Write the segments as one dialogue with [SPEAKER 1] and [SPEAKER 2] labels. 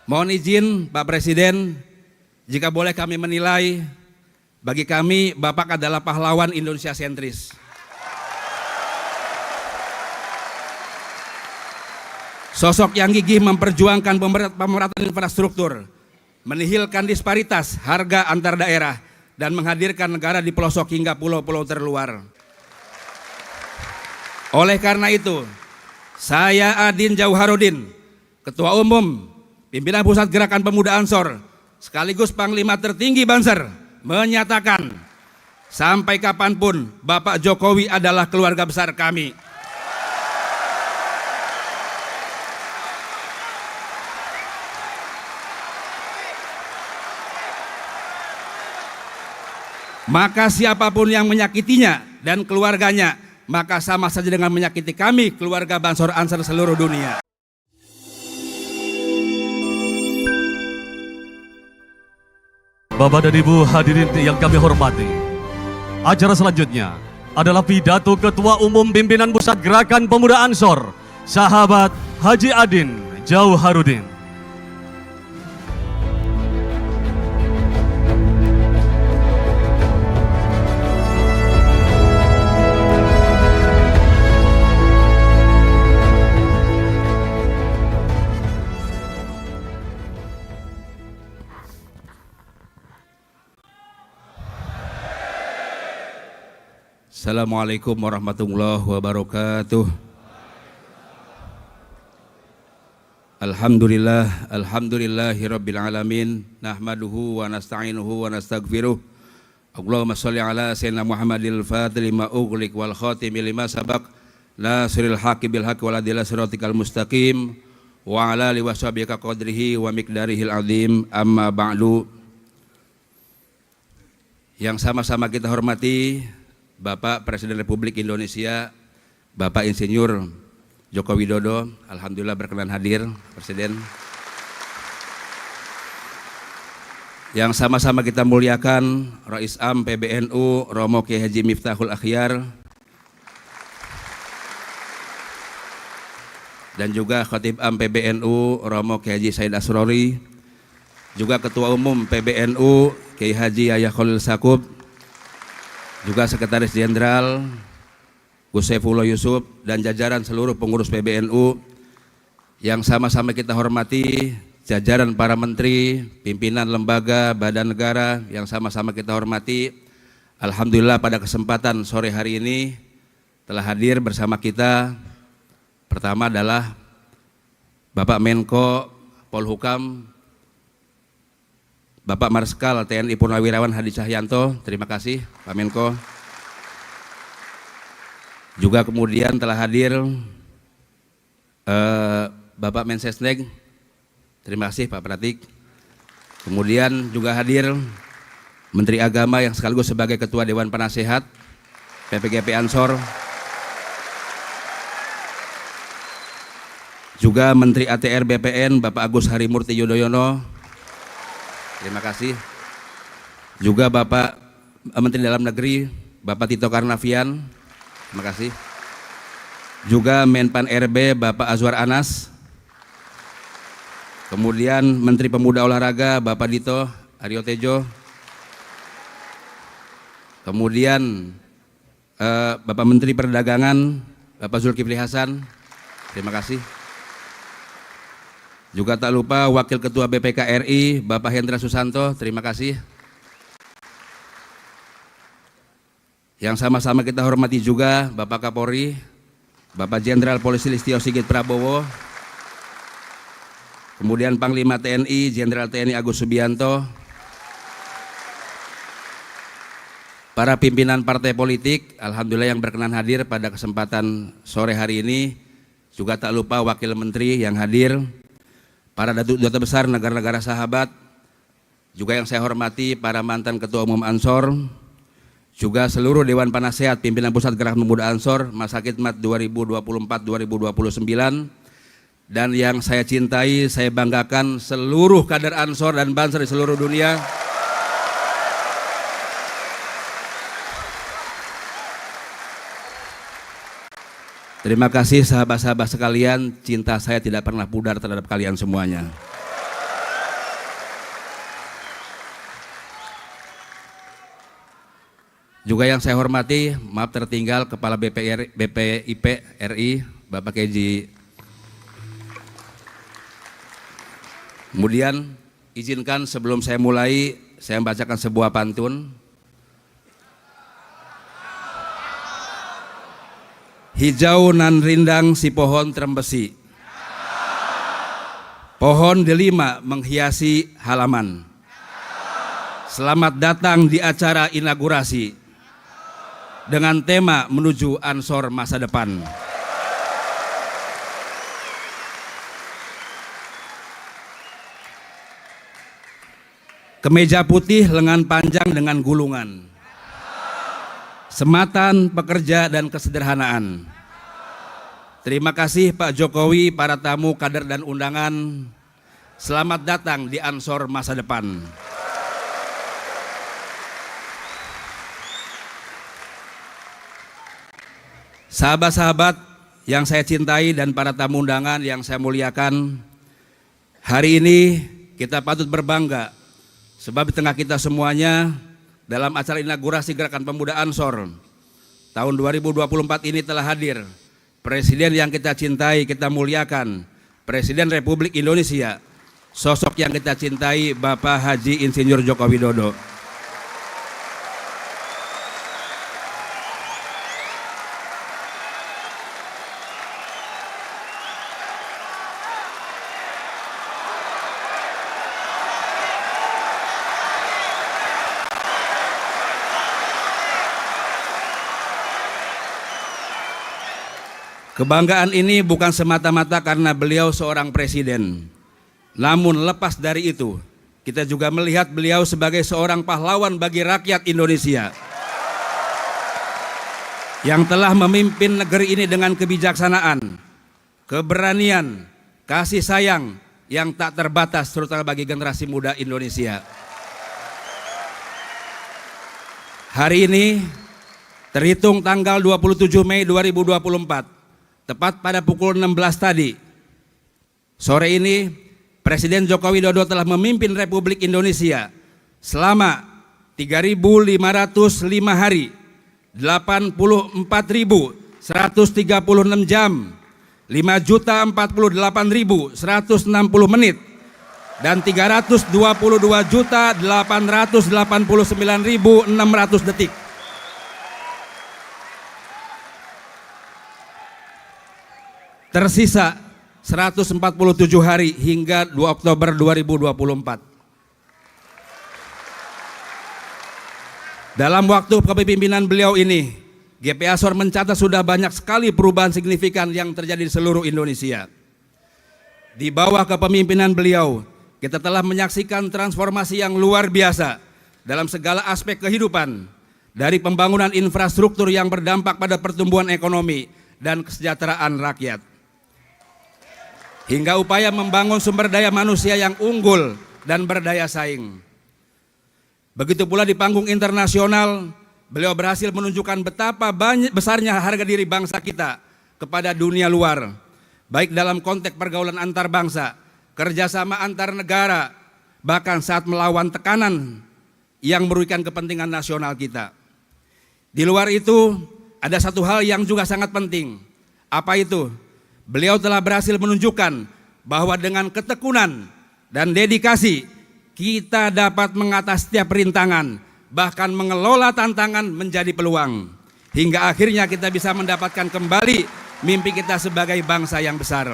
[SPEAKER 1] Mohon izin Pak Presiden, jika boleh kami menilai, bagi kami Bapak adalah pahlawan Indonesia sentris. Sosok yang gigih memperjuangkan pemerataan infrastruktur, menihilkan disparitas harga antar daerah, dan menghadirkan negara di pelosok hingga pulau-pulau terluar. Oleh karena itu, saya Adin Jauharudin, Ketua Umum Pimpinan Pusat Gerakan Pemuda Ansor, sekaligus Panglima Tertinggi Banser, menyatakan sampai kapanpun Bapak Jokowi adalah keluarga besar kami. Maka siapapun yang menyakitinya dan keluarganya, maka sama saja dengan menyakiti kami, keluarga Bansor Ansor seluruh dunia.
[SPEAKER 2] Bapak dan Ibu hadirin yang kami hormati, acara selanjutnya adalah pidato Ketua Umum Pimpinan Pusat Gerakan Pemuda Ansor, Sahabat Haji Adin Jauharudin.
[SPEAKER 1] Assalamualaikum warahmatullahi wabarakatuh. Alhamdulillahirabbil alamin, nahmaduhu wa nasta'inuhu wa nastaghfiruh. Allahumma shalli ala sayyidina Muhammadil fatihil lima ughliq wal khatimi lima sabaq, nasiril haqqi bil haqqi wal adila siratikal mustaqim, wa ala alihi washabihi qadrihi wa miqdarihil azim. Amma ba'du. Yang sama-sama kita hormati Bapak Presiden Republik Indonesia, Bapak Insinyur Joko Widodo, alhamdulillah berkenan hadir, Presiden. Yang sama-sama kita muliakan Rais Am PBNU Romo Kiai Haji Miftahul Akhyar, dan juga Khatib Am PBNU Romo Kiai Haji Said Asrori, juga Ketua Umum PBNU Kiai Haji Yahya Khalil Stakuf, juga Sekretaris Jenderal Gus Saifullah Yusuf, dan jajaran seluruh pengurus PBNU yang sama-sama kita hormati, jajaran para menteri, pimpinan lembaga, badan negara yang sama-sama kita hormati. Alhamdulillah pada kesempatan sore hari ini telah hadir bersama kita. Pertama adalah Bapak Menko Polhukam, Bapak Marskal TNI Purnawirawan Hadi Cahyanto, terima kasih Pak Menko. Juga kemudian telah hadir Bapak Mensesnek, terima kasih Pak Pratik. Kemudian juga hadir Menteri Agama yang sekaligus sebagai Ketua Dewan Penasehat PPGP Ansor. Juga Menteri ATR BPN Bapak Agus Harimurti Yudhoyono, terima kasih. Juga Bapak Menteri Dalam Negeri Bapak Tito Karnavian, terima kasih. Juga Menpan RB Bapak Azwar Anas. Kemudian Menteri Pemuda Olahraga Bapak Dito Aryo Tejo. Kemudian Bapak Menteri Perdagangan Bapak Zulkifli Hasan, terima kasih. Juga tak lupa Wakil Ketua BPK RI Bapak Hendra Susanto, terima kasih. Yang sama-sama kita hormati juga Bapak Kapolri, Bapak Jenderal Polisi Listio Sigit Prabowo, kemudian Panglima TNI Jenderal TNI Agus Subianto, para pimpinan partai politik, alhamdulillah yang berkenan hadir pada kesempatan sore hari ini. Juga tak lupa Wakil Menteri yang hadir, para duta besar negara-negara sahabat, juga yang saya hormati para mantan Ketua Umum Ansor, juga seluruh Dewan Penasehat Pimpinan Pusat Gerakan Pemuda Ansor masa khidmat 2024-2029, dan yang saya cintai, saya banggakan seluruh kader Ansor dan Banser di seluruh dunia. Terima kasih sahabat-sahabat sekalian, cinta saya tidak pernah pudar terhadap kalian semuanya. Juga yang saya hormati, maaf tertinggal Kepala BPIP RI, Bapak Keji. Kemudian izinkan sebelum saya mulai, saya membacakan sebuah pantun. Hijau nan rindang si pohon trembesi, pohon delima menghiasi halaman. Selamat datang di acara inaugurasi dengan tema menuju Ansor masa depan. Kemeja putih lengan panjang dengan gulungan, sematan, pekerja, dan kesederhanaan. Terima kasih Pak Jokowi, para tamu, kader, dan undangan. Selamat datang di Ansor masa depan. Sahabat-sahabat yang saya cintai dan para tamu undangan yang saya muliakan, hari ini kita patut berbangga sebab di tengah kita semuanya dalam acara inaugurasi Gerakan Pemuda Ansor tahun 2024 ini telah hadir Presiden yang kita cintai, kita muliakan, Presiden Republik Indonesia, sosok yang kita cintai, Bapak Haji Insinyur Joko Widodo. Kebanggaan ini bukan semata-mata karena beliau seorang presiden. Namun lepas dari itu, kita juga melihat beliau sebagai seorang pahlawan bagi rakyat Indonesia yang telah memimpin negeri ini dengan kebijaksanaan, keberanian, kasih sayang yang tak terbatas terutama bagi generasi muda Indonesia. Hari ini terhitung tanggal 27 Mei 2024, tepat pada pukul 16 tadi, sore ini Presiden Joko Widodo telah memimpin Republik Indonesia selama 3.505 hari, 84.136 jam, 5.048.160 menit, dan 322.889.600 detik. Tersisa 147 hari hingga 2 Oktober 2024. Dalam waktu kepemimpinan beliau ini, GP Ansor mencatat sudah banyak sekali perubahan signifikan yang terjadi di seluruh Indonesia. Di bawah kepemimpinan beliau, kita telah menyaksikan transformasi yang luar biasa dalam segala aspek kehidupan, dari pembangunan infrastruktur yang berdampak pada pertumbuhan ekonomi dan kesejahteraan rakyat, hingga upaya membangun sumber daya manusia yang unggul dan berdaya saing. Begitu pula di panggung internasional, beliau berhasil menunjukkan betapa besarnya harga diri bangsa kita kepada dunia luar, baik dalam konteks pergaulan antar bangsa, kerjasama antar negara, bahkan saat melawan tekanan yang merugikan kepentingan nasional kita. Di luar itu, ada satu hal yang juga sangat penting. Apa itu? Beliau telah berhasil menunjukkan bahwa dengan ketekunan dan dedikasi kita dapat mengatasi setiap rintangan, bahkan mengelola tantangan menjadi peluang, hingga akhirnya kita bisa mendapatkan kembali mimpi kita sebagai bangsa yang besar.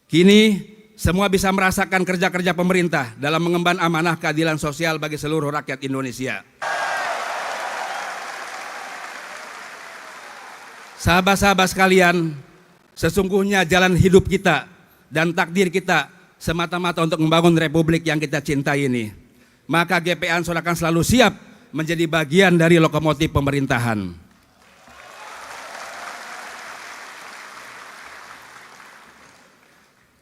[SPEAKER 1] Kini semua bisa merasakan kerja-kerja pemerintah dalam mengemban amanah keadilan sosial bagi seluruh rakyat Indonesia. Sahabat-sahabat sekalian, sesungguhnya jalan hidup kita dan takdir kita semata-mata untuk membangun republik yang kita cintai ini. Maka GP Ansor akan selalu siap menjadi bagian dari lokomotif pemerintahan.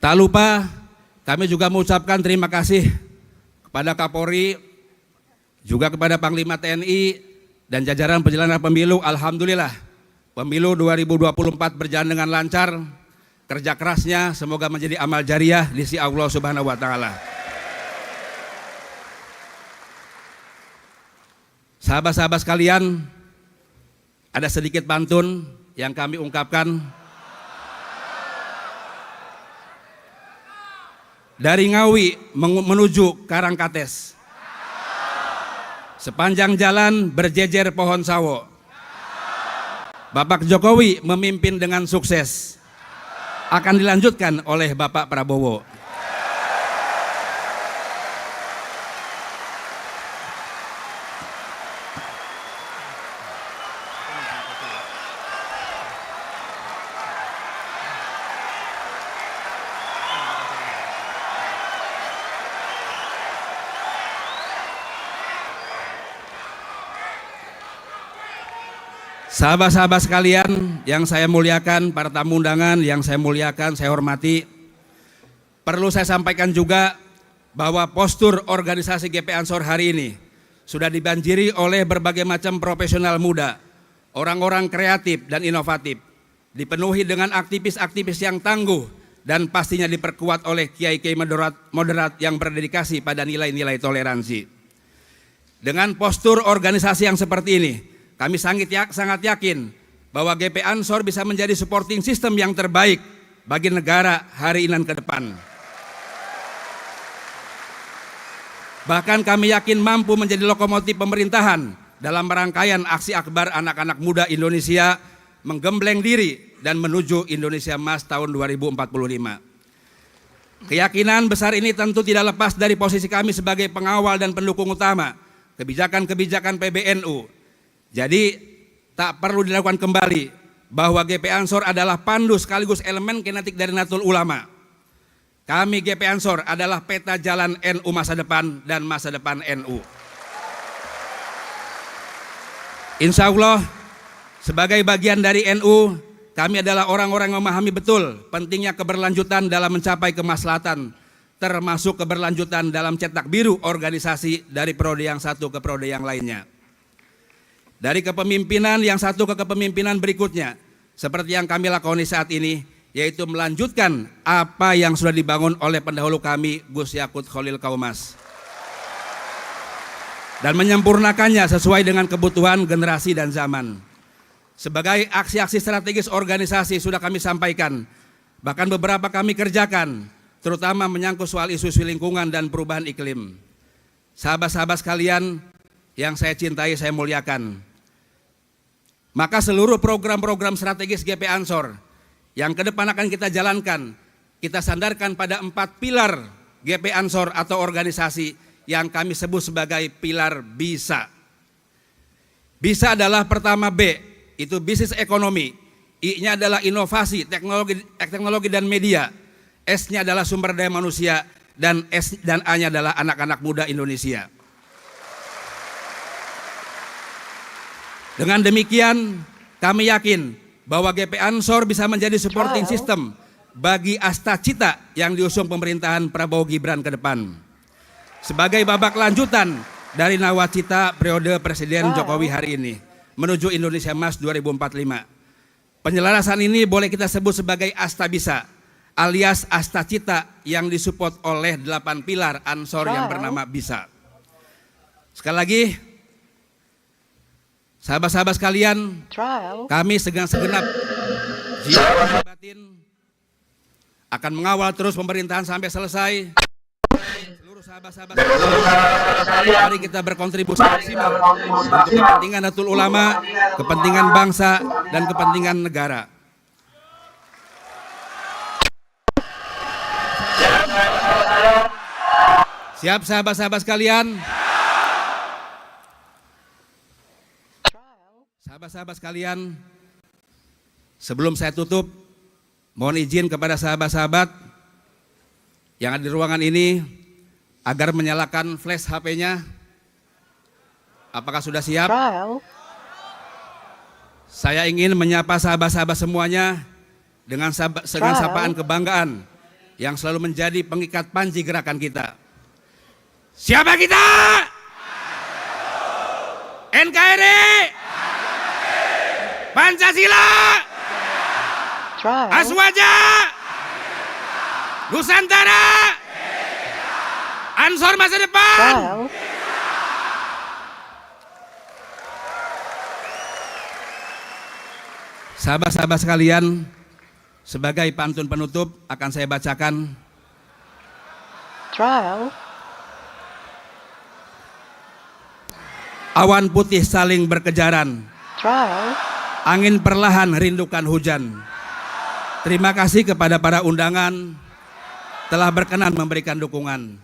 [SPEAKER 1] Tak lupa kami juga mengucapkan terima kasih kepada Kapolri, juga kepada Panglima TNI dan jajaran penyelenggara pemilu. Alhamdulillah, pemilu 2024 berjalan dengan lancar. Kerja kerasnya semoga menjadi amal jariah di sisi Allah Subhanahu wa taala. Sahabat-sahabat sekalian, ada sedikit pantun yang kami ungkapkan. Dari Ngawi menuju Karangkates, sepanjang jalan berjejer pohon sawo. Bapak Jokowi memimpin dengan sukses, akan dilanjutkan oleh Bapak Prabowo. Sahabat-sahabat sekalian yang saya muliakan, para tamu undangan yang saya muliakan, saya hormati, perlu saya sampaikan juga bahwa postur organisasi GP Ansor hari ini sudah dibanjiri oleh berbagai macam profesional muda, orang-orang kreatif dan inovatif, dipenuhi dengan aktivis-aktivis yang tangguh dan pastinya diperkuat oleh kiai-kiai moderat yang berdedikasi pada nilai-nilai toleransi. Dengan postur organisasi yang seperti ini, kami sangat yakin bahwa GP Ansor bisa menjadi supporting system yang terbaik bagi negara hari ini dan ke depan. Bahkan kami yakin mampu menjadi lokomotif pemerintahan dalam rangkaian aksi akbar anak-anak muda Indonesia menggembleng diri dan menuju Indonesia Emas tahun 2045. Keyakinan besar ini tentu tidak lepas dari posisi kami sebagai pengawal dan pendukung utama kebijakan-kebijakan PBNU. Jadi tak perlu dilakukan kembali bahwa GP Ansor adalah pandu sekaligus elemen kinetik dari Nahdlatul Ulama. Kami GP Ansor adalah peta jalan NU masa depan dan masa depan NU. Insya Allah sebagai bagian dari NU, kami adalah orang-orang yang memahami betul pentingnya keberlanjutan dalam mencapai kemaslahatan, termasuk keberlanjutan dalam cetak biru organisasi dari periode yang satu ke periode yang lainnya. Dari kepemimpinan yang satu ke kepemimpinan berikutnya, seperti yang kami lakoni saat ini, yaitu melanjutkan apa yang sudah dibangun oleh pendahulu kami, Gus Yakut Khalil Kaumas, dan menyempurnakannya sesuai dengan kebutuhan generasi dan zaman. Sebagai aksi-aksi strategis organisasi sudah kami sampaikan, bahkan beberapa kami kerjakan, terutama menyangkut soal isu-isu lingkungan dan perubahan iklim. Sahabat-sahabat sekalian yang saya cintai, saya muliakan, maka seluruh program-program strategis GP Ansor yang ke depan akan kita jalankan, kita sandarkan pada 4 pilar GP Ansor atau organisasi yang kami sebut sebagai pilar bisa. Bisa adalah pertama B, itu bisnis ekonomi. I-nya adalah inovasi, teknologi dan media. S-nya adalah sumber daya manusia, dan A-nya adalah anak-anak muda Indonesia. Dengan demikian, kami yakin bahwa GP Ansor bisa menjadi supporting system bagi Astacita yang diusung pemerintahan Prabowo Gibran ke depan. Sebagai babak lanjutan dari nawacita periode Presiden Jokowi hari ini menuju Indonesia Emas 2045. Penyelarasan ini boleh kita sebut sebagai Astabisa alias Astacita yang disupport oleh 8 pilar Ansor yang bernama Bisa. Sekali lagi, sahabat-sahabat sekalian, kami segenap jiwa dan batin akan mengawal terus pemerintahan sampai selesai. Seluruh sahabat-sahabat sekalian, mari kita berkontribusi maksimal untuk kepentingan Nahdlatul Ulama, kepentingan bangsa, dan kepentingan negara. Siap sahabat-sahabat sekalian? Sahabat-sahabat sekalian, sebelum saya tutup, mohon izin kepada sahabat-sahabat yang ada di ruangan ini agar menyalakan flash HP-nya. Apakah sudah siap? Saya ingin menyapa sahabat-sahabat semuanya dengan sapaan kebanggaan yang selalu menjadi pengikat panji gerakan kita. Siapa kita? NKRI, Pancasila, Aswaja, Nusantara, Ansor masa depan. Sahabat-sahabat sekalian, sebagai pantun penutup akan saya bacakan
[SPEAKER 3] Trial.
[SPEAKER 1] awan putih saling berkejaran,
[SPEAKER 3] Trial.
[SPEAKER 1] angin perlahan rindukan hujan. Terima kasih kepada para undangan telah berkenan memberikan dukungan.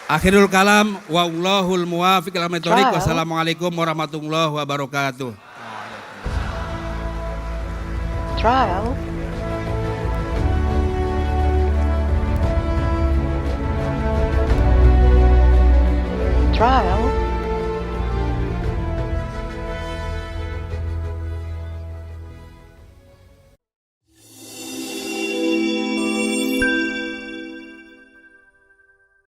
[SPEAKER 1] Akhirul kalam, wallahul muwafiq ila aqwamit thoriq. Wassalamualaikum warahmatullahi wabarakatuh.
[SPEAKER 3] Trial. Trial.